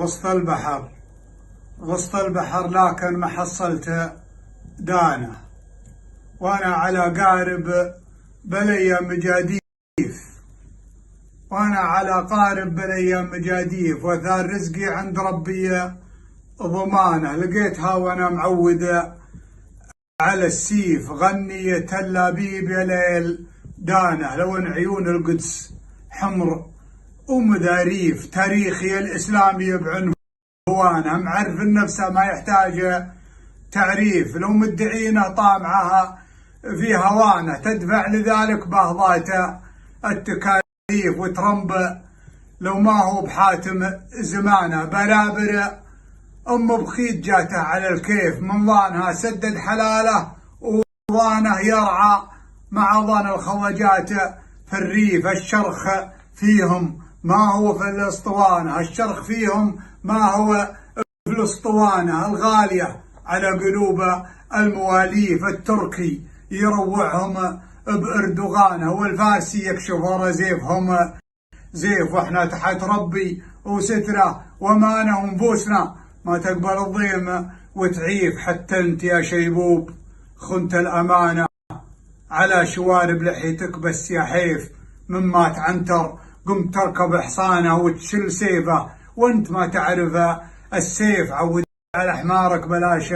وسط البحر لكن ما حصلت دانة، وأنا على قارب بالأيام مجاديف، وثار رزقي عند ربي ضمانة. لقيتها وأنا معودة على السيف، غنية اللبيب يا ليل دانة، لو ان عيون القدس حمر ومذاريف، تاريخي الإسلامي بعنوانه، معرف النفس ما يحتاج تعريف، لو مدعينه طامعها في هوانه، تدفع لذلك بهضات التكاليف، وترمب لو ما هو بحاتم زمانه، بلابر بخيت جاته على الكيف، من ظانها سدد حلاله وظانه يرعى مع ظن الخواجات في الريف، الشرخ فيهم ما هو في الاسطوانه، الغاليه على قلوب المواليف، التركي يروعهم باردوغانه، والفارسي يكشف ورا زيفهم زيف، واحنا تحت ربي وستره ومانه ونفوسنا ما تقبل الضيم وتعيف. حتى انت يا شيبوب خنت الامانه على شوارب لحيتك، بس يا حيف مما تعنتر قمت تركب حصانه وتشل سيفه، وانت ما تعرف السيف. عود على حمارك بلاش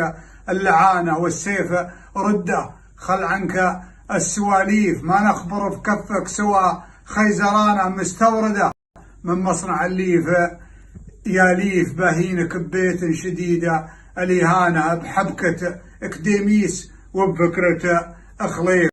اللعانه، والسيف رده خل عنك السواليف، ما نخبر في كفك سوى خيزرانه مستورده من مصنع الليف، يا ليف باهينك ببيت شديده الإهانة، بحبكة اكديميس وبفكرة اخليف،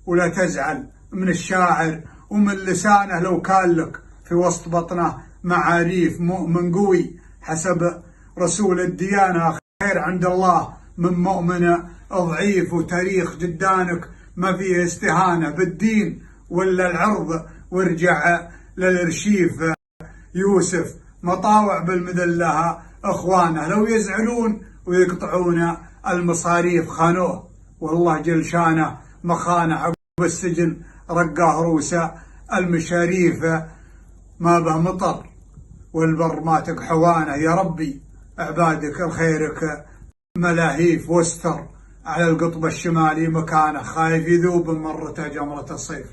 ولا تزعل من الشاعر ومن لسانه، لو كان لك في وسط بطنه معاريف، مؤمن قوي حسب رسول الديانة، خير عند الله من مؤمن ضعيف، وتاريخ جدانك ما فيه استهانة بالدين ولا العرض، وارجع للارشيف. يوسف مطاوع بالمذلة اخوانه، لو يزعلون ويقطعون المصاريف خانوه، والله جل شانه مخانه، عقب السجن رقاه روسه المشاريف، ما به مطر والبر ما تقحوانه. يا ربي عبادك الخيرك ملاهيف، واستر على القطب الشمالي مكانه، خايف يذوب من مرته جمرة الصيف.